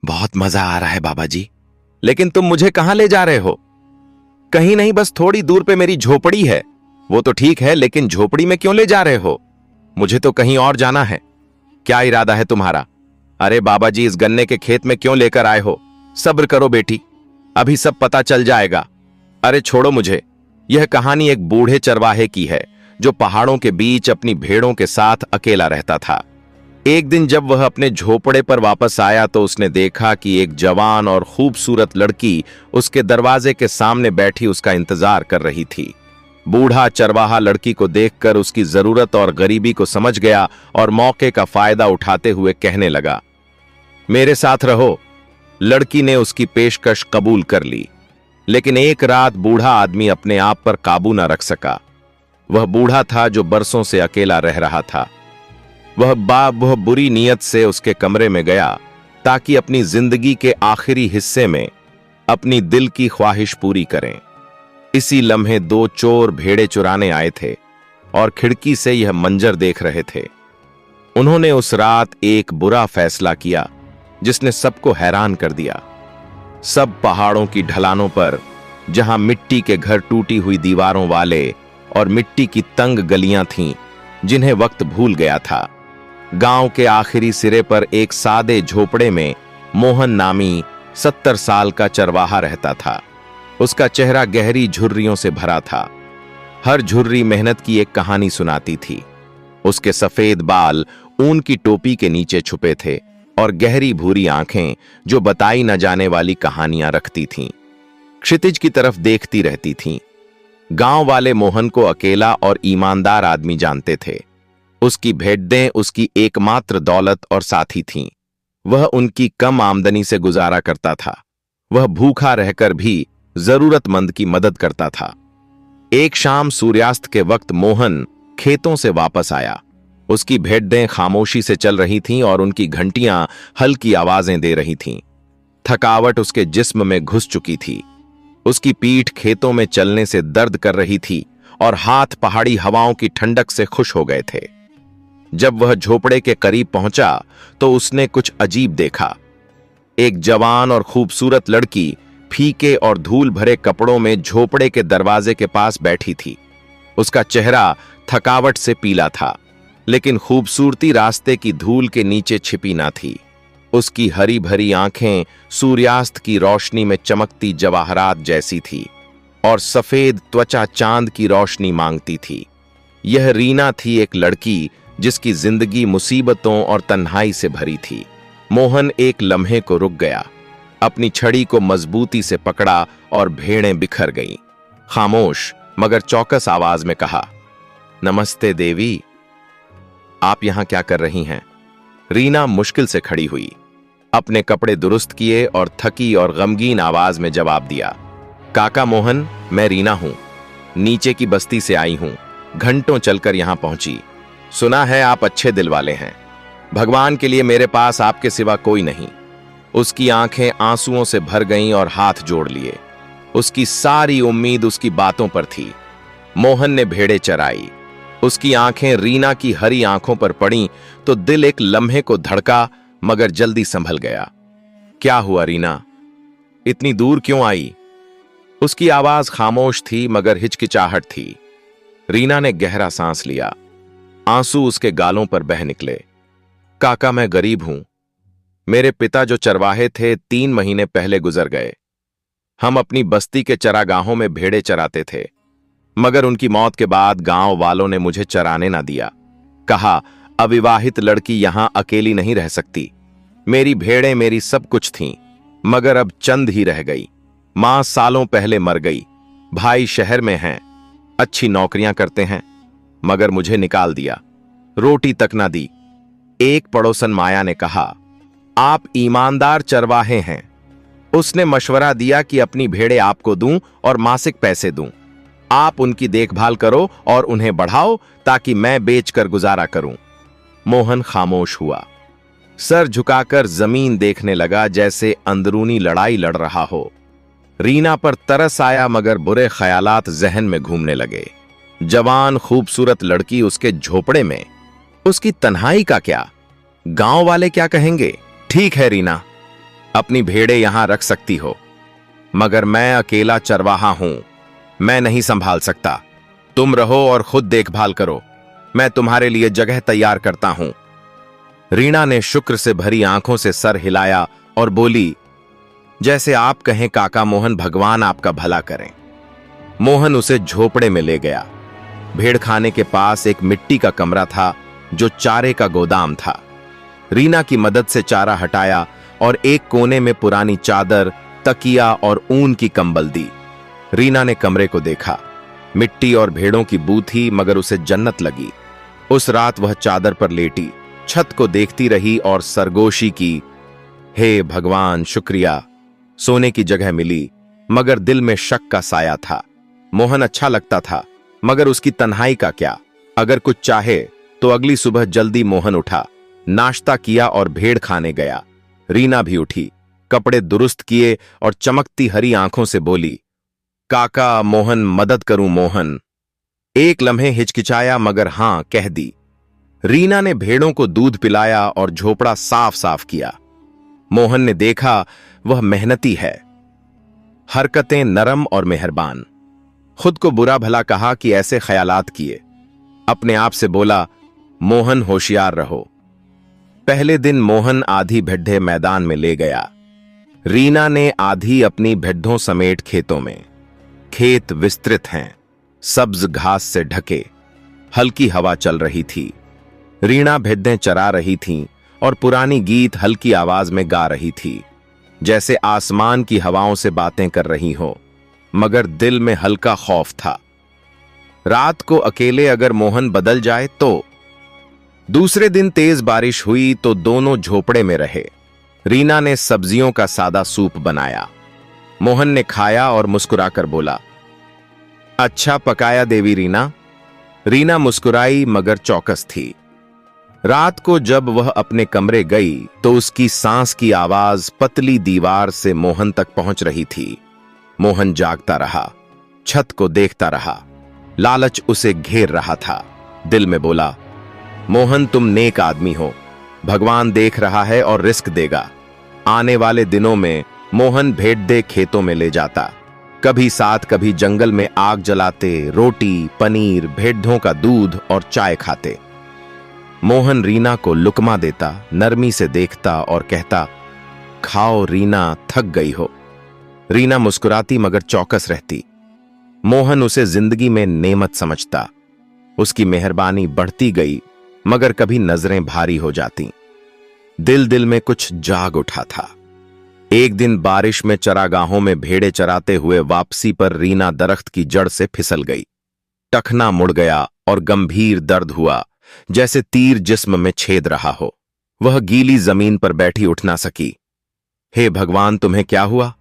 बहुत मजा आ रहा है बाबा जी। लेकिन तुम मुझे कहां ले जा रहे हो? कहीं नहीं, बस थोड़ी दूर पे मेरी झोपड़ी है। वो तो ठीक है, लेकिन झोपड़ी में क्यों ले जा रहे हो? मुझे तो कहीं और जाना है। क्या इरादा है तुम्हारा? अरे बाबा जी, इस गन्ने के खेत में क्यों लेकर आए हो? सब्र करो बेटी, अभी सब पता चल जाएगा। अरे छोड़ो मुझे। यह कहानी एक बूढ़े चरवाहे की है जो पहाड़ों के बीच अपनी भेड़ों के साथ अकेला रहता था। एक दिन जब वह अपने झोपड़े पर वापस आया तो उसने देखा कि एक जवान और खूबसूरत लड़की उसके दरवाजे के सामने बैठी उसका इंतजार कर रही थी। बूढ़ा चरवाहा लड़की को देखकर उसकी जरूरत और गरीबी को समझ गया और मौके का फायदा उठाते हुए कहने लगा, मेरे साथ रहो। लड़की ने उसकी पेशकश कबूल कर ली, लेकिन एक रात बूढ़ा आदमी अपने आप पर काबू न रख सका। वह बूढ़ा था जो बरसों से अकेला रह रहा था। वह बुरी नीयत से उसके कमरे में गया ताकि अपनी जिंदगी के आखिरी हिस्से में अपनी दिल की ख्वाहिश पूरी करें। इसी लम्हे दो चोर भेड़े चुराने आए थे और खिड़की से यह मंजर देख रहे थे। उन्होंने उस रात एक बुरा फैसला किया जिसने सबको हैरान कर दिया। सब पहाड़ों की ढलानों पर, जहां मिट्टी के घर टूटी हुई दीवारों वाले और मिट्टी की तंग गलियां थीं जिन्हें वक्त भूल गया था, गांव के आखिरी सिरे पर एक सादे झोपड़े में मोहन नामी 70 साल का चरवाहा रहता था। उसका चेहरा गहरी झुर्रियों से भरा था। हर झुर्री मेहनत की एक कहानी सुनाती थी। उसके सफेद बाल ऊन की टोपी के नीचे छुपे थे और गहरी भूरी आंखें जो बताई न जाने वाली कहानियां रखती थीं, क्षितिज की तरफ देखती रहती थीं। गांव वाले मोहन को अकेला और ईमानदार आदमी जानते थे। उसकी भेड्डें उसकी एकमात्र दौलत और साथी थीं। वह उनकी कम आमदनी से गुजारा करता था। वह भूखा रहकर भी जरूरतमंद की मदद करता था। एक शाम सूर्यास्त के वक्त मोहन खेतों से वापस आया। उसकी भेड्डें खामोशी से चल रही थीं और उनकी घंटियां हल्की आवाजें दे रही थीं। थकावट उसके जिस्म में घुस चुकी थी। उसकी पीठ खेतों में चलने से दर्द कर रही थी और हाथ पहाड़ी हवाओं की ठंडक से खुश हो गए थे। जब वह झोपड़े के करीब पहुंचा तो उसने कुछ अजीब देखा। एक जवान और खूबसूरत लड़की फीके और धूल भरे कपड़ों में झोपड़े के दरवाजे के पास बैठी थी। उसका चेहरा थकावट से पीला था, लेकिन खूबसूरती रास्ते की धूल के नीचे छिपी ना थी। उसकी हरी भरी आंखें सूर्यास्त की रोशनी में चमकती जवाहरात जैसी थी और सफेद त्वचा चांद की रोशनी मांगती थी। यह रीना थी, एक लड़की जिसकी जिंदगी मुसीबतों और तन्हाई से भरी थी। मोहन एक लम्हे को रुक गया, अपनी छड़ी को मजबूती से पकड़ा और भेड़ें बिखर गईं। खामोश मगर चौकस आवाज में कहा, नमस्ते देवी, आप यहां क्या कर रही हैं? रीना मुश्किल से खड़ी हुई, अपने कपड़े दुरुस्त किए और थकी और गमगीन आवाज में जवाब दिया, काका मोहन, मैं रीना हूं, नीचे की बस्ती से आई हूं, घंटों चलकर यहां पहुंची। सुना है आप अच्छे दिल वाले हैं। भगवान के लिए मेरे पास आपके सिवा कोई नहीं। उसकी आंखें आंसुओं से भर गईं और हाथ जोड़ लिए। उसकी सारी उम्मीद उसकी बातों पर थी। मोहन ने भेड़ें चराई। उसकी आंखें रीना की हरी आंखों पर पड़ीं तो दिल एक लम्हे को धड़का मगर जल्दी संभल गया। क्या हुआ रीना, इतनी दूर क्यों आई? उसकी आवाज खामोश थी मगर हिचकिचाहट थी। रीना ने गहरा सांस लिया। आंसू उसके गालों पर बह निकले। काका, मैं गरीब हूं। मेरे पिता जो चरवाहे थे 3 महीने पहले गुजर गए। हम अपनी बस्ती के चरागाहों में भेड़ें चराते थे, मगर उनकी मौत के बाद गांव वालों ने मुझे चराने ना दिया। कहा, अविवाहित लड़की यहां अकेली नहीं रह सकती। मेरी भेड़ें मेरी सब कुछ थीं, मगर अब चंद ही रह गई। मां सालों पहले मर गई। भाई शहर में हैं, अच्छी नौकरियां करते हैं, मगर मुझे निकाल दिया, रोटी तक ना दी। एक पड़ोसन माया ने कहा, आप ईमानदार चरवाहे हैं। उसने मशवरा दिया कि अपनी भेड़ें आपको दूं और मासिक पैसे दूं। आप उनकी देखभाल करो और उन्हें बढ़ाओ ताकि मैं बेचकर गुजारा करूं। मोहन खामोश हुआ, सर झुकाकर जमीन देखने लगा जैसे अंदरूनी लड़ाई लड़ रहा हो। रीना पर तरस आया मगर बुरे ख्यालात जहन में घूमने लगे। जवान खूबसूरत लड़की उसके झोपड़े में, उसकी तन्हाई का क्या? गांव वाले क्या कहेंगे? ठीक है रीना, अपनी भेड़ें यहां रख सकती हो, मगर मैं अकेला चरवाहा हूं, मैं नहीं संभाल सकता। तुम रहो और खुद देखभाल करो, मैं तुम्हारे लिए जगह तैयार करता हूं। रीना ने शुक्र से भरी आंखों से सर हिलाया और बोली, जैसे आप कहें काका मोहन, भगवान आपका भला करें। मोहन उसे झोपड़े में ले गया। भेड़ खाने के पास एक मिट्टी का कमरा था जो चारे का गोदाम था। रीना की मदद से चारा हटाया और एक कोने में पुरानी चादर, तकिया और ऊन की कंबल दी। रीना ने कमरे को देखा, मिट्टी और भेड़ों की बू थी, मगर उसे जन्नत लगी। उस रात वह चादर पर लेटी, छत को देखती रही और सरगोशी की, हे भगवान शुक्रिया, सोने की जगह मिली। मगर दिल में शक का साया था। मोहन अच्छा लगता था, मगर उसकी तन्हाई का क्या? अगर कुछ चाहे तो अगली सुबह जल्दी मोहन उठा, नाश्ता किया और भेड़ खाने गया। रीना भी उठी, कपड़े दुरुस्त किए और चमकती हरी आंखों से बोली, काका मोहन, मदद करूं मोहन। एक लम्हे हिचकिचाया, मगर हां कह दी। रीना ने भेड़ों को दूध पिलाया और झोपड़ा साफ साफ किया। मोहन ने देखा वह मेहनती है, हरकतें नरम और मेहरबान। खुद को बुरा भला कहा कि ऐसे ख्यालात किए। अपने आप से बोला, मोहन होशियार रहो। पहले दिन मोहन आधी भेड्डें मैदान में ले गया। रीना ने आधी अपनी भेड्डों समेट खेतों में। खेत विस्तृत हैं, सब्ज घास से ढके, हल्की हवा चल रही थी। रीना भेड्डें चरा रही थीं और पुरानी गीत हल्की आवाज में गा रही थी, जैसे आसमान की हवाओं से बातें कर रही हो, मगर दिल में हल्का खौफ था। रात को अकेले अगर मोहन बदल जाए तो। दूसरे दिन तेज बारिश हुई तो दोनों झोपड़े में रहे। रीना ने सब्जियों का सादा सूप बनाया। मोहन ने खाया और मुस्कुराकर बोला, अच्छा पकाया देवी रीना। रीना मुस्कुराई, मगर चौकस थी। रात को जब वह अपने कमरे गई तो उसकी सांस की आवाज पतली दीवार से मोहन तक पहुंच रही थी। मोहन जागता रहा, छत को देखता रहा। लालच उसे घेर रहा था। दिल में बोला, मोहन तुम नेक आदमी हो, भगवान देख रहा है और रिस्क देगा। आने वाले दिनों में मोहन भेड़ खेतों में ले जाता, कभी साथ कभी जंगल में आग जलाते, रोटी, पनीर, भेड़ों का दूध और चाय खाते। मोहन रीना को लुकमा देता, नरमी से देखता और कहता, खाओ रीना, थक गई हो। रीना मुस्कुराती मगर चौकस रहती। मोहन उसे जिंदगी में नेमत समझता। उसकी मेहरबानी बढ़ती गई, मगर कभी नजरें भारी हो जाती। दिल दिल में कुछ जाग उठा था। एक दिन बारिश में चरागाहों में भेड़े चराते हुए वापसी पर रीना दरख्त की जड़ से फिसल गई। टखना मुड़ गया और गंभीर दर्द हुआ, जैसे तीर जिस्म में छेद रहा हो। वह गीली जमीन पर बैठी उठ ना सकी। हे भगवान, तुम्हें क्या हुआ?